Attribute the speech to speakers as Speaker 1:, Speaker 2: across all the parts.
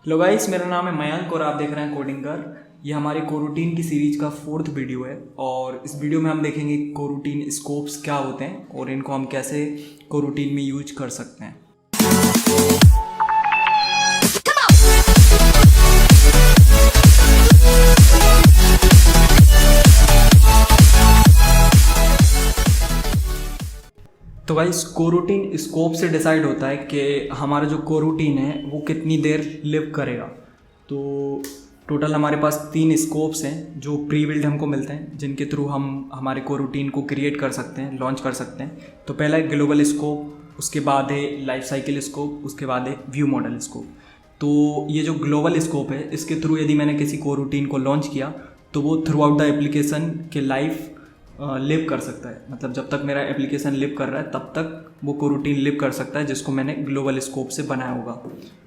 Speaker 1: Hello guys, मेरा नाम है मयंक और आप देख रहे हैं कोडिंगर। ये हमारे कोरूटीन की सीरीज का 4th वीडियो है और इस वीडियो में हम देखेंगे कोरूटीन स्कोप्स क्या होते हैं और इनको हम कैसे कोरूटीन में यूज कर सकते हैं। तो गाइस, कोरूटीन स्कोप से डिसाइड होता है कि हमारा जो कोरूटीन है वो कितनी देर लिव करेगा। तो टोटल हमारे पास 3 स्कोप्स हैं जो प्री बिल्ड हमको मिलते हैं, जिनके थ्रू हम हमारे कोरूटीन को क्रिएट कर सकते हैं, लॉन्च कर सकते हैं। तो पहला है ग्लोबल स्कोप, उसके बाद है लाइफ साइकिल स्कोप, उसके बाद है व्यू मॉडल स्कोप। तो ये जो ग्लोबल स्कोप है, इसके थ्रू यदि मैंने किसी कोरूटीन को लॉन्च किया तो वो थ्रू आउट द एप्लीकेशन के लाइफ लिव कर सकता है। मतलब जब तक मेरा एप्लीकेशन लिव कर रहा है तब तक वो कोरूटीन लिव कर सकता है, जिसको मैंने ग्लोबल स्कोप से बनाया होगा।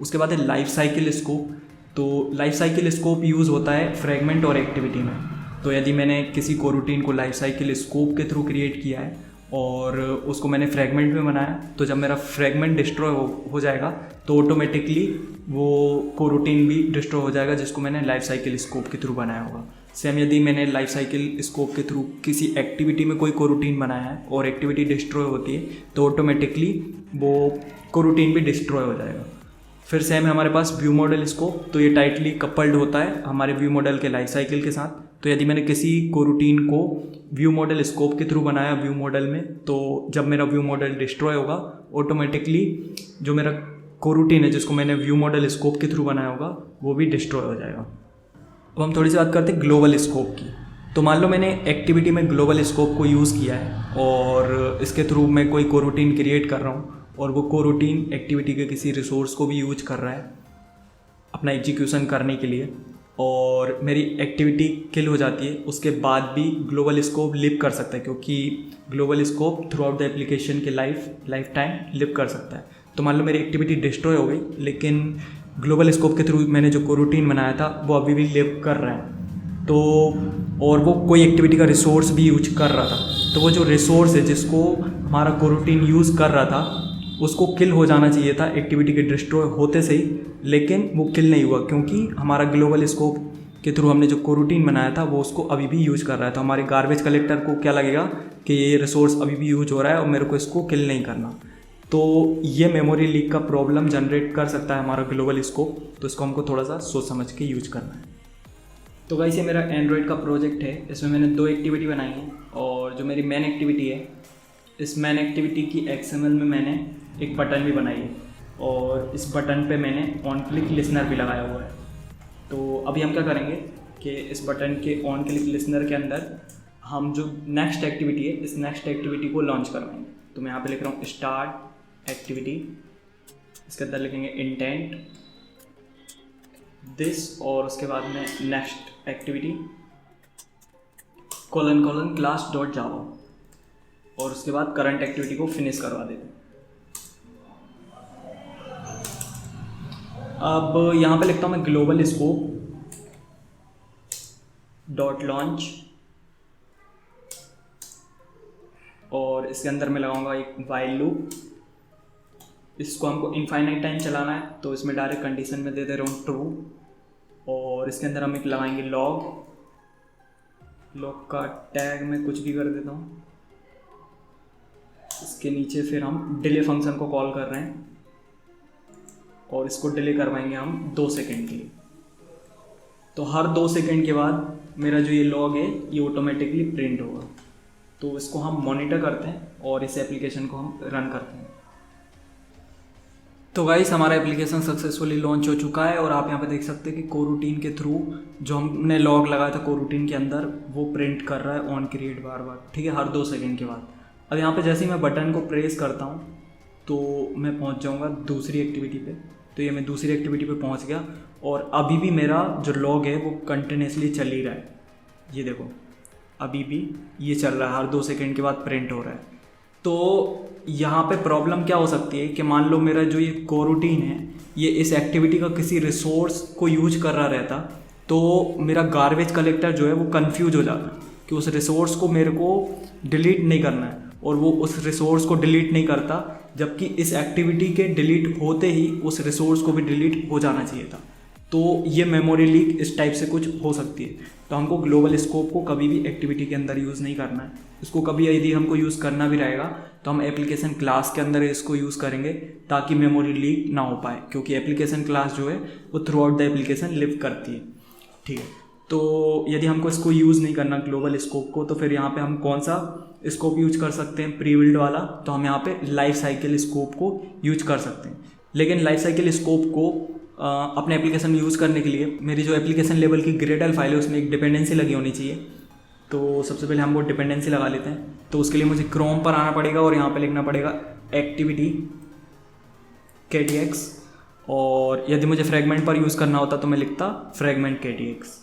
Speaker 1: उसके बाद है लाइफ साइकिल स्कोप। तो लाइफ साइकिल स्कोप यूज़ होता है फ्रेगमेंट और एक्टिविटी में। तो यदि मैंने किसी कोरूटीन को लाइफ साइकिल स्कोप के थ्रू क्रिएट किया है और उसको मैंने फ्रेगमेंट में बनाया, तो जब मेरा फ्रेगमेंट डिस्ट्रॉय हो जाएगा तो ऑटोमेटिकली वो कोरूटीन भी डिस्ट्रॉय हो जाएगा, जिसको मैंने लाइफ साइकिल स्कोप के थ्रू बनाया होगा। सेम यदि मैंने लाइफ साइकिल स्कोप के थ्रू किसी एक्टिविटी में कोई कोरूटीन बनाया है और एक्टिविटी डिस्ट्रॉय होती है तो ऑटोमेटिकली वो कोरूटीन भी डिस्ट्रॉय हो जाएगा। फिर सेम है हमारे पास व्यू मॉडल स्कोप। तो ये टाइटली कपल्ड होता है हमारे व्यू मॉडल के लाइफ साइकिल के साथ। तो यदि मैंने किसी कोरूटीन को व्यू मॉडल स्कोप के थ्रू बनाया व्यू मॉडल में, तो जब मेरा व्यू मॉडल डिस्ट्रॉय होगा ऑटोमेटिकली जो मेरा कोरूटीन है जिसको मैंने व्यू मॉडल स्कोप के थ्रू बनाया होगा वो भी डिस्ट्रॉय हो जाएगा। अब हम थोड़ी सी बात करते हैं ग्लोबल स्कोप की। तो मान लो मैंने एक्टिविटी में ग्लोबल स्कोप को यूज़ किया है और इसके थ्रू मैं कोई कोरूटीन क्रिएट कर रहा हूँ और वो कोरूटीन एक्टिविटी के किसी रिसोर्स को भी यूज कर रहा है अपना एग्जीक्यूशन करने के लिए, और मेरी एक्टिविटी किल हो जाती है, उसके बाद भी ग्लोबल स्कोप लिव कर सकता है, क्योंकि global scope through out the application के लाइफ टाइम लिव कर सकता है। तो मान लो मेरी एक्टिविटी डिस्ट्रॉय हो गई, लेकिन ग्लोबल स्कोप के थ्रू मैंने जो कोरूटीन बनाया था वो अभी भी लिव कर रहा है। तो और वो कोई एक्टिविटी का रिसोर्स भी यूज कर रहा था, तो वो जो रिसोर्स है जिसको हमारा कोरूटीन यूज़ कर रहा था उसको किल हो जाना चाहिए था एक्टिविटी के डिस्ट्रॉय होते से ही, लेकिन वो किल नहीं हुआ क्योंकि हमारा ग्लोबल स्कोप के थ्रू हमने जो कोरूटीन बनाया था वो उसको अभी भी यूज कर रहा है। तो हमारे गार्बेज कलेक्टर को क्या लगेगा कि ये रिसोर्स अभी भी यूज हो रहा है और मेरे को इसको किल नहीं करना। तो ये मेमोरी लीक का प्रॉब्लम जनरेट कर सकता है हमारा ग्लोबल स्कोप। तो इसको हमको थोड़ा सा सोच समझ के यूज करना है। तो गाइस, ये मेरा एंड्रॉयड का प्रोजेक्ट है। इसमें मैंने 2 एक्टिविटी बनाई है और जो मेरी मेन एक्टिविटी है, इस मेन एक्टिविटी की XML में मैंने एक बटन भी बनाई है और इस बटन पे मैंने ऑन क्लिक लिसनर भी लगाया हुआ है। तो अभी हम क्या करेंगे कि इस बटन के ऑन क्लिक लिसनर के अंदर हम जो नेक्स्ट एक्टिविटी है, इस नेक्स्ट एक्टिविटी को लॉन्च करवाएंगे। तो मैं यहाँ पे लिख रहा हूँ स्टार्ट एक्टिविटी, इसके अंदर लिखेंगे इंटेंट दिस और उसके बाद में नेक्स्ट एक्टिविटी : क्लास डॉट जावा और उसके बाद करंट एक्टिविटी को फिनिश करवा देते हैं। अब यहाँ पे लिखता हूँ मैं ग्लोबल स्कोप डॉट लॉन्च और इसके अंदर मैं लगाऊंगा एक वाइल लूप। इसको हमको इनफाइनाइट टाइम चलाना है, तो इसमें डायरेक्ट कंडीशन में दे दे रहा हूँ ट्रू और इसके अंदर हम एक लगाएंगे लॉग का टैग में कुछ भी कर देता हूँ। इसके नीचे फिर हम डिले फंक्शन को कॉल कर रहे हैं और इसको डिले करवाएंगे हम 2 सेकेंड के लिए। तो हर 2 सेकेंड के बाद मेरा जो ये लॉग है ये ऑटोमेटिकली प्रिंट होगा। तो इसको हम मॉनिटर करते हैं और इस एप्लीकेशन को हम रन करते हैं। तो गाइस, हमारा एप्लीकेशन सक्सेसफुली लॉन्च हो चुका है और आप यहाँ पे देख सकते हैं कि कोरूटीन के थ्रू जो हमने लॉग लगाया था कोरूटीन के अंदर वो प्रिंट कर रहा है ऑन क्रिएट बार, ठीक है, हर 2 सेकेंड के बाद। अब यहाँ पे जैसे ही मैं बटन को प्रेस करता हूँ तो मैं पहुँच जाऊँगा दूसरी एक्टिविटी पे। तो ये मैं दूसरी एक्टिविटी पे पहुँच गया और अभी भी मेरा जो लॉग है वो कंटिन्यूसली चल ही रहा है। ये देखो, अभी भी ये चल रहा है, हर 2 सेकेंड के बाद प्रिंट हो रहा है। तो यहाँ पे प्रॉब्लम क्या हो सकती है कि मान लो मेरा जो ये कोरूटीन है ये इस एक्टिविटी का किसी रिसोर्स को यूज कर रहा रहता, तो मेरा गार्बेज कलेक्टर जो है वो कंफ्यूज हो जाता कि उस रिसोर्स को मेरे को डिलीट नहीं करना है और वो उस रिसोर्स को डिलीट नहीं करता, जबकि इस एक्टिविटी के डिलीट होते ही उस रिसोर्स को भी डिलीट हो जाना चाहिए था। तो ये मेमोरी लीक इस टाइप से कुछ हो सकती है। तो हमको ग्लोबल स्कोप को कभी भी एक्टिविटी के अंदर यूज़ नहीं करना है। इसको कभी यदि हमको यूज़ करना भी रहेगा तो हम एप्लीकेशन क्लास के अंदर इसको यूज़ करेंगे ताकि मेमोरी लीक ना हो पाए, क्योंकि एप्लीकेशन क्लास जो है वो through out the application live करती है। ठीक है, तो यदि हमको इसको यूज़ नहीं करना ग्लोबल स्कोप को, तो फिर यहाँ पे हम कौन सा स्कोप यूज कर सकते हैं, प्री बिल्ड वाला। तो हम यहाँ पे लाइफ साइकिल स्कोप को यूज कर सकते हैं। लेकिन लाइफ साइकिल स्कोप को अपने एप्लीकेशन में यूज़ करने के लिए मेरी जो एप्लीकेशन लेवल की ग्रेडल फाइल है उसमें एक डिपेंडेंसी लगी होनी चाहिए। तो सबसे पहले हम वो डिपेंडेंसी लगा लेते हैं। तो उसके लिए मुझे क्रोम पर आना पड़ेगा और यहाँ पे लिखना पड़ेगा एक्टिविटी KTX, और यदि मुझे फ्रेगमेंट पर यूज़ करना होता तो मैं लिखता फ्रेगमेंट KTX।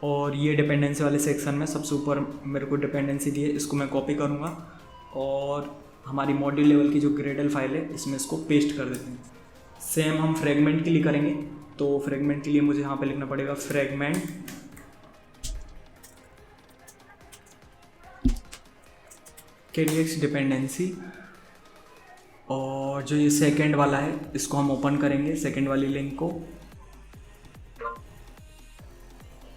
Speaker 1: और ये डिपेंडेंसी वाले सेक्शन में सबसे ऊपर मेरे को डिपेंडेंसी दी है, इसको मैं कॉपी करूँगा और हमारी मॉड्यूल लेवल की जो ग्रेडल फाइल है इसमें इसको पेस्ट कर देते हैं। सेम हम फ्रेगमेंट के लिए करेंगे। तो फ्रेगमेंट के लिए मुझे यहाँ पे लिखना पड़ेगा फ्रेगमेंट KTX डिपेंडेंसी, और जो ये सेकंड वाला है इसको हम ओपन करेंगे, सेकंड वाली लिंक को।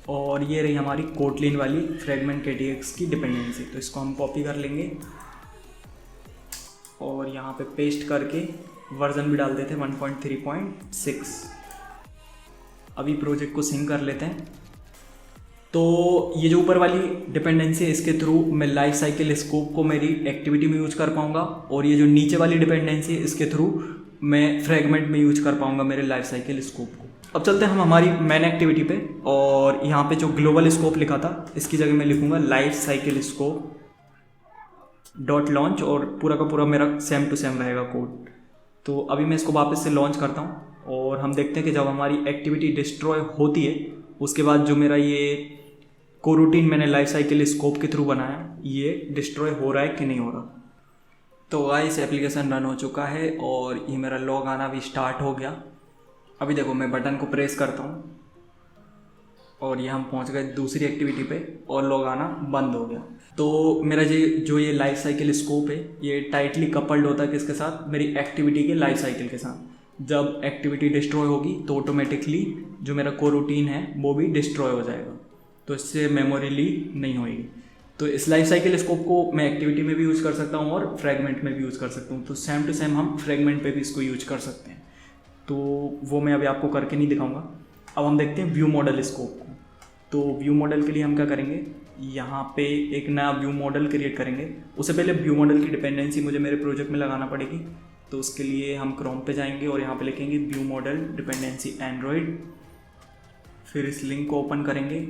Speaker 1: और ये रही हमारी कोटलिन वाली फ्रेगमेंट KTX की डिपेंडेंसी। तो इसको हम कॉपी कर लेंगे और यहाँ पे पेस्ट करके वर्जन भी डाल देते हैं 1.3.6। अभी प्रोजेक्ट को सिंक कर लेते हैं। तो ये जो ऊपर वाली डिपेंडेंसी है इसके थ्रू मैं लाइफ साइकिल स्कोप को मेरी एक्टिविटी में यूज कर पाऊंगा, और ये जो नीचे वाली डिपेंडेंसी है इसके थ्रू मैं फ्रेगमेंट में यूज कर पाऊंगा मेरे लाइफ साइकिल स्कोप को। अब चलते हैं हम हमारी मेन एक्टिविटी पे, और यहाँ पे जो ग्लोबल स्कोप लिखा था इसकी जगह मैं लिखूंगा life cycle scope dot launch, और पूरा का पूरा मेरा सेम टू सेम रहेगा कोड। तो अभी मैं इसको वापस से लॉन्च करता हूँ और हम देखते हैं कि जब हमारी एक्टिविटी डिस्ट्रॉय होती है उसके बाद जो मेरा ये कोरूटीन मैंने लाइफ साइकिल स्कोप के थ्रू बनाया ये डिस्ट्रॉय हो रहा है कि नहीं हो रहा। तो गाइस एप्लीकेशन रन हो चुका है और ये मेरा लॉग आना भी स्टार्ट हो गया। अभी देखो मैं बटन को प्रेस करता हूँ और ये हम पहुँच गए दूसरी एक्टिविटी पे और लॉग आना बंद हो गया। तो मेरा जो ये लाइफ साइकिल स्कोप है ये टाइटली कपल्ड होता है किसके साथ, मेरी एक्टिविटी के लाइफ साइकिल के साथ। जब एक्टिविटी डिस्ट्रॉय होगी तो ऑटोमेटिकली जो मेरा कोरूटीन है वो भी डिस्ट्रॉय हो जाएगा, तो इससे मेमोरी लीक नहीं होगी। तो इस लाइफ साइकिल स्कोप को मैं एक्टिविटी में भी यूज़ कर सकता हूँ और फ्रेगमेंट में भी यूज़ कर सकता हूँ। तो सेम टू सेम हम फ्रेगमेंट पे भी इसको यूज कर सकते हैं। तो वो मैं अभी आपको करके नहीं दिखाऊंगा। अब हम देखते हैं व्यू मॉडल स्कोप को। तो व्यू मॉडल के लिए हम क्या करेंगे, यहाँ पे एक नया व्यू मॉडल क्रिएट करेंगे। उससे पहले व्यू मॉडल की डिपेंडेंसी मुझे मेरे प्रोजेक्ट में लगाना पड़ेगी। तो उसके लिए हम क्रोम पे जाएंगे और यहाँ पे लिखेंगे व्यू मॉडल डिपेंडेंसी एंड्रॉयड, फिर इस लिंक को ओपन करेंगे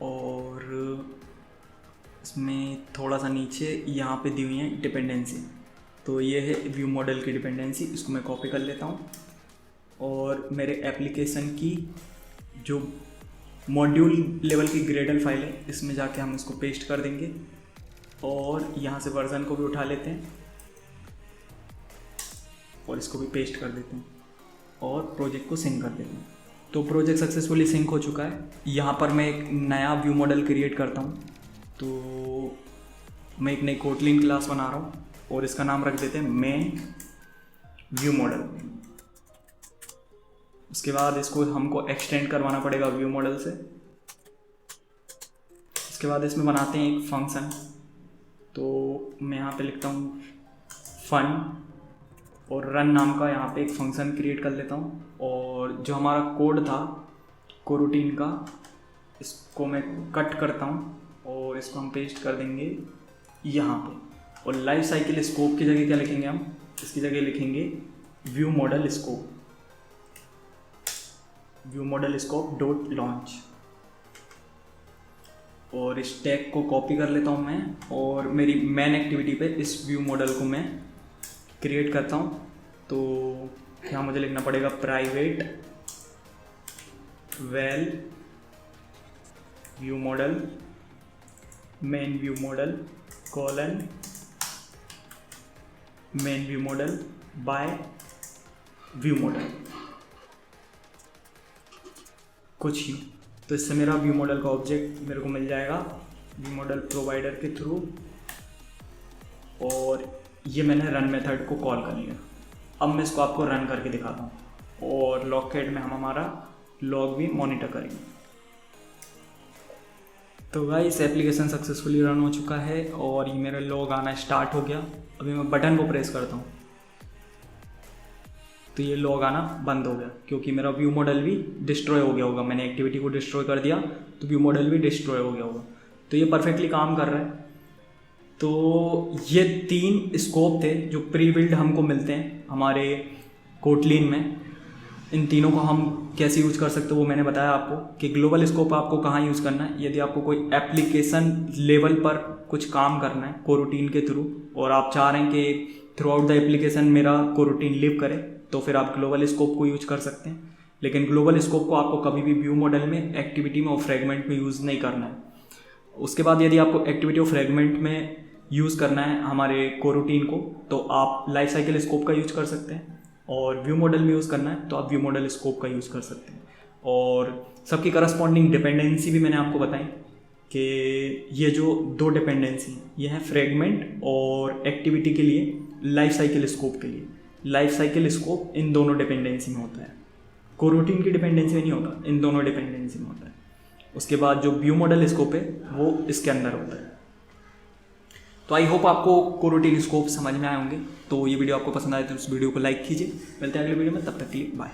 Speaker 1: और इसमें थोड़ा सा नीचे यहाँ पे दी हुई है डिपेंडेंसी। तो ये है व्यू मॉडल की डिपेंडेंसी, इसको मैं कॉपी कर लेता हूँ और मेरे एप्लीकेशन की जो मॉड्यूल लेवल की ग्रेडल फाइल है इसमें जाके हम इसको पेस्ट कर देंगे और यहाँ से वर्जन को भी उठा लेते हैं और इसको भी पेस्ट कर देते हैं और प्रोजेक्ट को सिंक कर देते हैं। तो प्रोजेक्ट सक्सेसफुली सिंक हो चुका है। यहाँ पर मैं एक नया व्यू मॉडल क्रिएट करता हूँ। तो मैं एक नई कोटलिन क्लास बना रहा हूँ और इसका नाम रख देते हैं मेन व्यू मॉडल। उसके बाद इसको हमको एक्सटेंड करवाना पड़ेगा व्यू मॉडल से। इसके बाद इसमें बनाते हैं एक फंक्शन। तो मैं यहाँ पे लिखता हूँ फन और रन नाम का यहाँ पे एक फंक्शन क्रिएट कर लेता हूँ। और जो हमारा कोड था कोरूटीन का इसको मैं कट करता हूँ और इसको हम पेस्ट कर देंगे यहाँ पे। और लाइफ साइकिल स्कोप की जगह क्या लिखेंगे हम, इसकी जगह लिखेंगे view model scope, view model scope dot launch. और इस टैग को कॉपी कर लेता हूँ मैं और मेरी मेन एक्टिविटी पे इस व्यू मॉडल को मैं क्रिएट करता हूँ। तो यहाँ मुझे लिखना पड़ेगा private well view model main view model colon main view model by view model कुछ ही। तो इससे मेरा व्यू मॉडल का ऑब्जेक्ट मेरे को मिल जाएगा व्यू मॉडल प्रोवाइडर के थ्रू, और ये मैंने रन मेथड को कॉल कर लिया। अब मैं इसको आपको रन करके दिखाता हूँ और लॉगकैट में हम हमारा लॉग भी मॉनिटर करेंगे। तो गाइस एप्लीकेशन सक्सेसफुली रन हो चुका है और ये मेरा लॉग आना स्टार्ट हो गया। अभी मैं बटन को प्रेस करता हूँ तो ये लॉग आना बंद हो गया क्योंकि मेरा व्यू मॉडल भी डिस्ट्रॉय हो गया होगा। मैंने एक्टिविटी को डिस्ट्रॉय कर दिया तो व्यू मॉडल भी डिस्ट्रॉय हो गया होगा। तो ये परफेक्टली काम कर रहा है। तो ये 3 स्कोप थे जो प्री बिल्ड हमको मिलते हैं हमारे कोटलिन में। इन तीनों को हम कैसे यूज़ कर सकते हो वो मैंने बताया आपको कि ग्लोबल स्कोप आपको कहाँ यूज़ करना है। यदि आपको कोई एप्लीकेशन लेवल पर कुछ काम करना है कोरूटीन के थ्रू और आप चाह रहे हैं कि थ्रू आउट द एप्लीकेशन मेरा कोरूटीन लिव करे तो फिर आप ग्लोबल स्कोप को यूज कर सकते हैं। लेकिन ग्लोबल स्कोप को आपको कभी भी व्यू मॉडल में, एक्टिविटी में और फ्रेगमेंट में यूज़ नहीं करना है। उसके बाद यदि आपको एक्टिविटी और फ्रेगमेंट में यूज़ करना है हमारे कोरूटीन को तो आप लाइफ साइकिल स्कोप का यूज़ कर सकते हैं और व्यू मॉडल में यूज़ करना है तो आप व्यू मॉडल स्कोप का यूज़ कर सकते हैं। और सबकी करस्पॉन्डिंग डिपेंडेंसी भी मैंने आपको बताई कि ये जो 2 डिपेंडेंसी हैं ये हैं फ्रेगमेंट और एक्टिविटी के लिए, लाइफ साइकिल स्कोप के लिए। लाइफ साइकिल स्कोप इन दोनों डिपेंडेंसी में होता है, कोरूटीन की डिपेंडेंसी में नहीं होता, इन दोनों डिपेंडेंसी में होता है। उसके बाद जो व्यू मॉडल स्कोप है वो इसके अंदर होता है। तो आई होप आपको कोरूटीन स्कोप समझ में आए होंगे। तो ये वीडियो आपको पसंद आए तो इस वीडियो को लाइक कीजिए। मिलते हैं अगले वीडियो में, तब तक के लिए बाय।